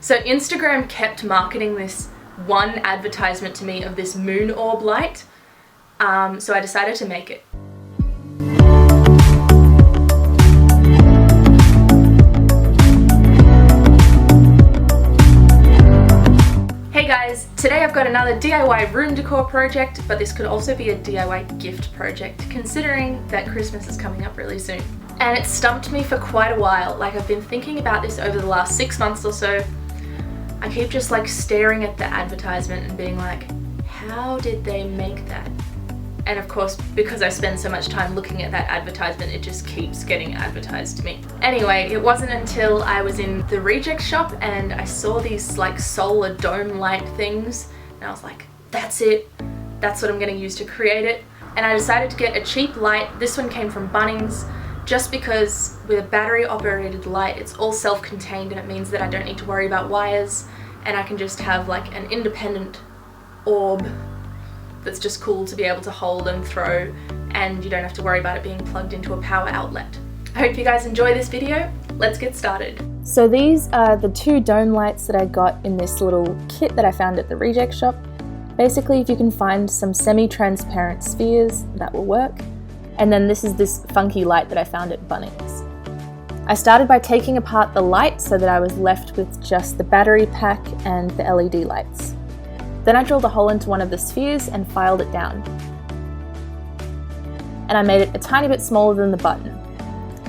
So Instagram kept marketing this one advertisement to me of this moon orb light, so I decided to make it. Hey guys, today I've got another DIY room decor project, but this could also be a DIY gift project considering that Christmas is coming up really soon. And it stumped me for quite a while. Like, I've been thinking about this over the last 6 months or so. I keep just like staring at the advertisement and being like, how did they make that? And of course, because I spend so much time looking at that advertisement, it just keeps getting advertised to me. Anyway, it wasn't until I was in the reject shop and I saw these like solar dome light things, and I was like, that's it. That's what I'm gonna use to create it. And I decided to get a cheap light. This one came from Bunnings, just because with a battery operated light, it's all self-contained and it means that I don't need to worry about wires, and I can just have like an independent orb that's just cool to be able to hold and throw, and you don't have to worry about it being plugged into a power outlet. I hope you guys enjoy this video. Let's get started. So these are the 2 dome lights that I got in this little kit that I found at the reject shop. Basically, if you can find some semi-transparent spheres, that will work. And then this is this funky light that I found at Bunnings. I started by taking apart the light so that I was left with just the battery pack and the LED lights. Then I drilled a hole into one of the spheres and filed it down. And I made it a tiny bit smaller than the button.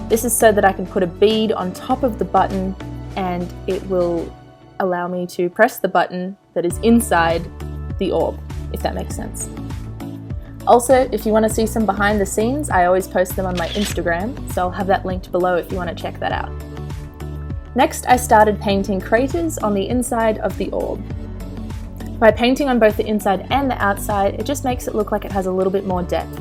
This is so that I can put a bead on top of the button and it will allow me to press the button that is inside the orb, if that makes sense. Also, if you want to see some behind the scenes, I always post them on my Instagram, so I'll have that linked below if you want to check that out. Next, I started painting craters on the inside of the orb. By painting on both the inside and the outside, it just makes it look like it has a little bit more depth.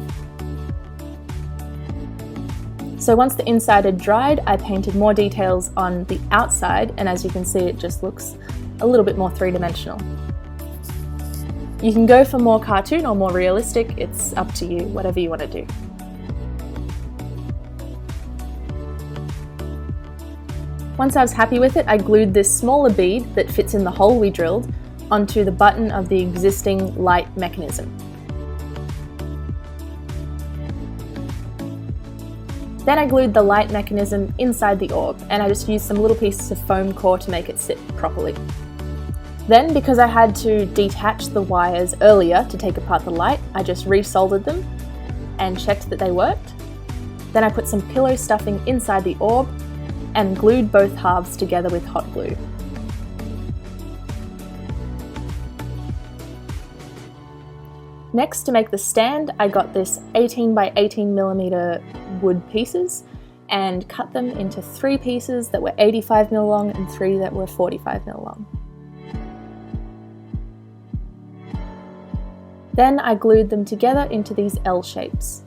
So once the inside had dried, I painted more details on the outside, and as you can see, it just looks a little bit more three-dimensional. You can go for more cartoon or more realistic, it's up to you, whatever you want to do. Once I was happy with it, I glued this smaller bead that fits in the hole we drilled onto the button of the existing light mechanism. Then I glued the light mechanism inside the orb, and I just used some little pieces of foam core to make it sit properly. Then, because I had to detach the wires earlier to take apart the light, I just resoldered them and checked that they worked. Then I put some pillow stuffing inside the orb and glued both halves together with hot glue. Next, to make the stand, I got this 18 by 18mm wood pieces and cut them into 3 pieces that were 85mm long and 3 that were 45mm long. Then I glued them together into these L shapes.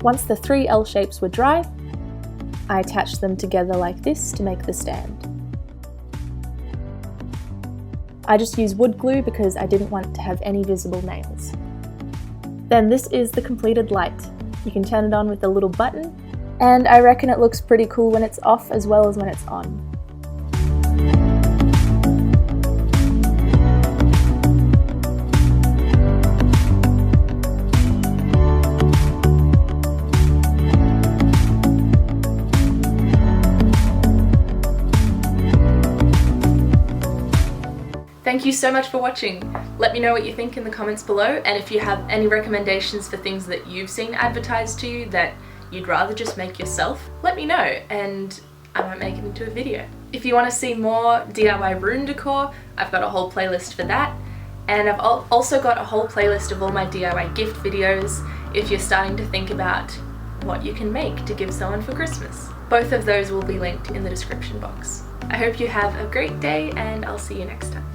Once the 3 L shapes were dry, I attached them together like this to make the stand. I just used wood glue because I didn't want it to have any visible nails. Then this is the completed light. You can turn it on with a little button, and I reckon it looks pretty cool when it's off as well as when it's on. Thank you so much for watching. Let me know what you think in the comments below, and if you have any recommendations for things that you've seen advertised to you that you'd rather just make yourself, let me know and I might make it into a video. If you want to see more DIY room decor, I've got a whole playlist for that, and I've also got a whole playlist of all my DIY gift videos if you're starting to think about what you can make to give someone for Christmas. Both of those will be linked in the description box. I hope you have a great day, and I'll see you next time.